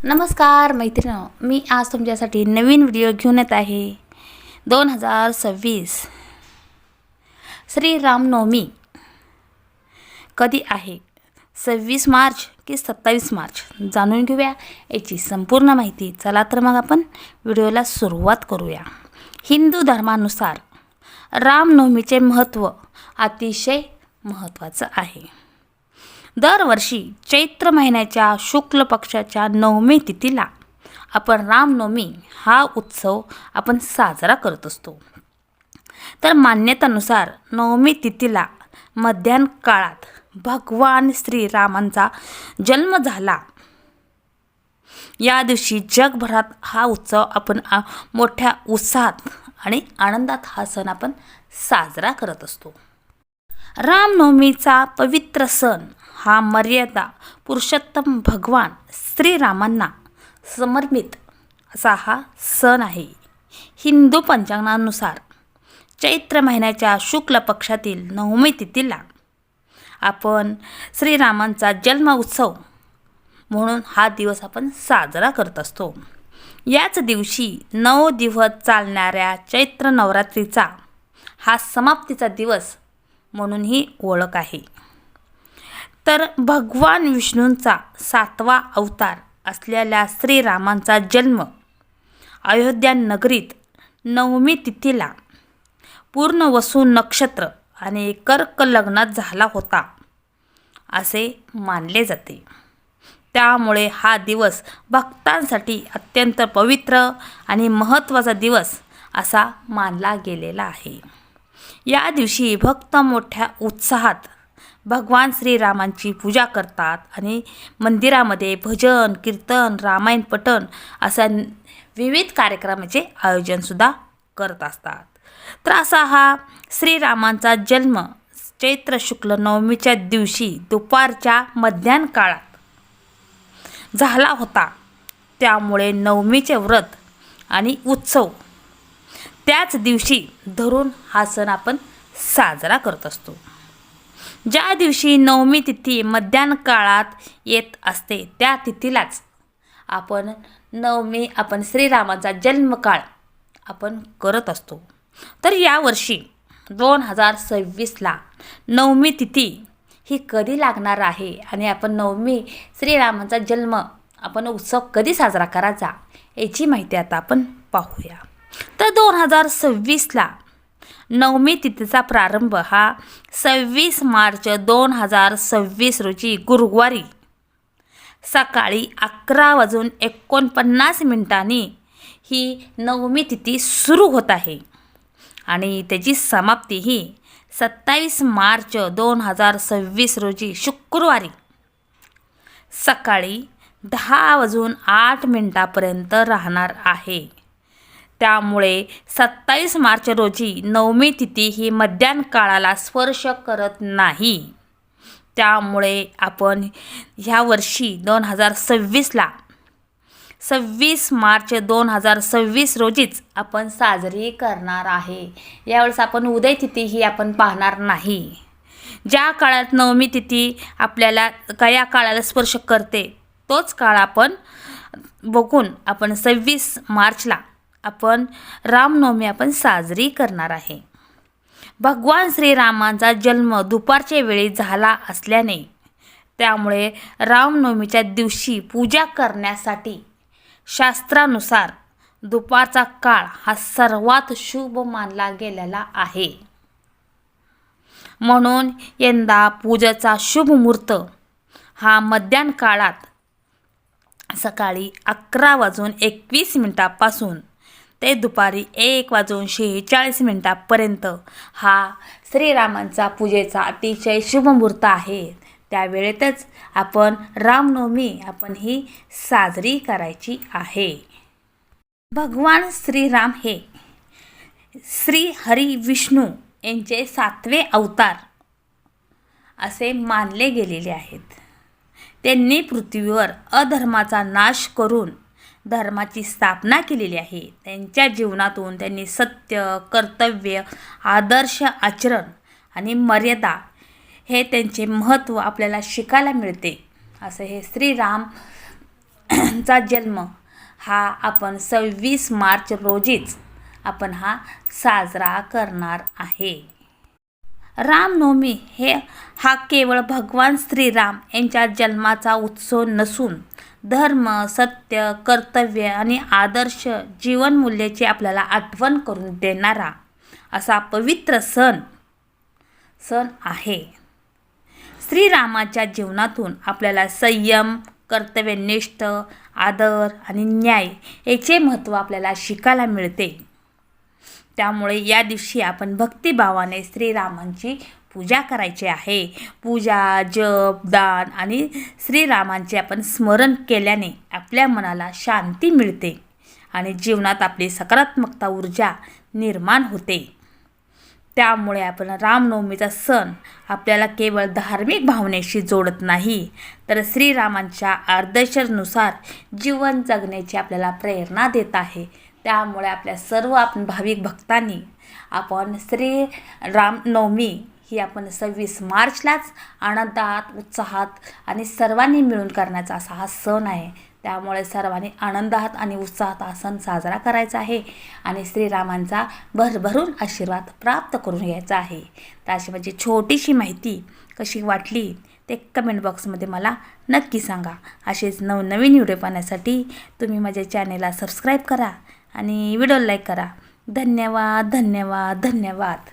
नमस्कार मैत्रिणींनो, मी आज तुमच्यासाठी नवीन व्हिडिओ घेऊन येत आहे. 2026 श्रीरामनवमी कधी आहे? 26 मार्च की 27 मार्च? जाणून घेऊया याची संपूर्ण माहिती. चला तर मग आपण व्हिडिओला सुरुवात करूया. हिंदू धर्मानुसार रामनवमीचे महत्त्व अतिशय महत्त्वाचं आहे. दरवर्षी चैत्र महिन्याच्या शुक्ल पक्षाच्या नवमी तिथीला आपण रामनवमी हा उत्सव आपण साजरा करत असतो. तर मान्यतानुसार नवमी तिथीला मध्यान्ह काळात भगवान श्रीरामांचा जन्म झाला. या दिवशी जगभरात हा उत्सव आपण मोठ्या उत्साहात आणि आनंदात हा सण आपण साजरा करत असतो. रामनवमीचा पवित्र सण हा मर्यादा पुरुषोत्तम भगवान श्रीरामांना समर्पित असा हा सण आहे. हिंदू पंचांगानुसार चैत्र महिन्याच्या शुक्ल पक्षातील नवमी तिथीला आपण श्रीरामांचा जन्म उत्सव म्हणून हा दिवस आपण साजरा करत असतो. याच दिवशी 9 दिवस चालणाऱ्या चैत्र नवरात्रीचा हा समाप्तीचा दिवस म्हणून ही ओळख आहे. तर भगवान विष्णूंचा 7वा अवतार असलेल्या श्रीरामांचा जन्म अयोध्या नगरीत नवमी तिथीला पूर्णवसू नक्षत्र आणि कर्क लग्नात झाला होता असे मानले जाते. त्यामुळे हा दिवस भक्तांसाठी अत्यंत पवित्र आणि महत्त्वाचा दिवस असा मानला गेलेला आहे. या दिवशी भक्त मोठ्या उत्साहात भगवान श्रीरामांची पूजा करतात आणि मंदिरामध्ये भजन, कीर्तन, रामायण पठण अशा विविध कार्यक्रमाचे आयोजनसुद्धा करत असतात. तर असा हा श्रीरामांचा जन्म चैत्र शुक्ल नवमीच्या दिवशी दुपारच्या मध्यान्ह काळात झाला होता. त्यामुळे नवमीचे व्रत आणि उत्सव त्याच दिवशी धरून हा सण आपण साजरा करत असतो. ज्या दिवशी नवमी तिथी मध्यान्ह काळात येत असते त्या तिथीलाच आपण श्रीरामाचा जन्मकाळ आपण करत असतो. तर यावर्षी 2026ला नवमी तिथी ही कधी लागणार आहे आणि आपण नवमी श्रीरामांचा जन्म आपण उत्सव कधी साजरा करायचा याची माहिती आता आपण पाहूया. तर 2026ला नवमी तिथीचा प्रारंभ हा 26 मार्च 2026 रोजी गुरुवारी सकाळी 11:49 ही नवमी तिथी सुरू होत आहे आणि त्याची समाप्ती ही 27 मार्च 2026 रोजी शुक्रवारी सकाळी 10:08 राहणार आहे. त्यामुळे 27 मार्च रोजी नवमी तिथी ही मध्यान्ह काळाला स्पर्श करत नाही. त्यामुळे आपण ह्या वर्षी 2026ला 26 मार्च 2026 रोजीच आपण साजरी करणार आहे. यावेळेस आपण उदय तिथी ही आपण पाहणार नाही. ज्या काळात नवमी तिथी आपल्याला कया काळाला स्पर्श करते तोच काळ आपण बघून आपण 26 मार्चला आपण रामनवमी आपण साजरी करणार आहे. भगवान श्रीरामांचा जन्म दुपारच्या वेळी झाला असल्याने त्यामुळे रामनवमीच्या दिवशी पूजा करण्यासाठी शास्त्रानुसार दुपारचा काळ हा सर्वात शुभ मानला गेलेला आहे. म्हणून यंदा पूजेचा शुभ मुहूर्त हा मध्यान्ह काळात सकाळी 11:21 ते दुपारी 1:46 हा श्रीरामांचा पूजेचा अतिशय शुभ मुहूर्त आहे. त्यावेळेतच आपण रामनवमी आपण ही साजरी करायची आहे. भगवान श्रीराम हे श्री हरी विष्णू यांचे 7वे अवतार असे मानले गेलेले आहेत. त्यांनी पृथ्वीवर अधर्माचा नाश करून धर्माची स्थापना केलेली आहे. त्यांच्या जीवनातून त्यांनी सत्य, कर्तव्य, आदर्श आचरण आणि मर्यादा हे त्यांचे महत्त्व आपल्याला शिकायला मिळते. असं हे श्रीराम चा जन्म हा आपण 26 मार्च रोजीच आपण हा साजरा करणार आहे. रामनवमी हा केवळ भगवान श्रीराम यांच्या जन्माचा उत्सव नसून धर्म, सत्य, कर्तव्य आणि आदर्श जीवनमूल्याची आपल्याला आठवण करून देणारा असा पवित्र सण आहे. श्रीरामाच्या जीवनातून आपल्याला संयम, कर्तव्यनिष्ठ, आदर आणि न्याय याचे महत्त्व आपल्याला शिकायला मिळते. त्यामुळे या दिवशी आपण भक्तिभावाने श्रीरामांची पूजा करायची आहे. पूजा, जप, दान आणि श्रीरामांचे आपण स्मरण केल्याने आपल्या मनाला शांती मिळते आणि जीवनात आपली सकारात्मकता ऊर्जा निर्माण होते. त्यामुळे आपण रामनवमीचा सण आपल्याला केवळ धार्मिक भावनेशी जोडत नाही, तर श्रीरामांच्या आदर्शानुसार जीवन जगण्याची आपल्याला प्रेरणा देत आहे. त्यामुळे आपल्या सर्व भाविक भक्तांनी आपण श्री रामनवमी ही आपण 26 मार्चलाच आनंदात, उत्साहात आणि सर्वांनी मिळून करण्याचा असा हा सण आहे. त्यामुळे सर्वांनी आनंदात आणि उत्साहात हा सण साजरा करायचा आहे आणि श्रीरामांचा भरभरून आशीर्वाद प्राप्त करून घ्यायचा आहे. तर अशी माझी छोटीशी माहिती कशी वाटली ते कमेंट बॉक्समध्ये मला नक्की सांगा. असेच नवनवीन व्हिडिओ पाहण्यासाठी तुम्ही माझ्या चॅनेलला सबस्क्राईब करा आणि व्हिडिओ लाईक करा. धन्यवाद, धन्यवाद, धन्यवाद.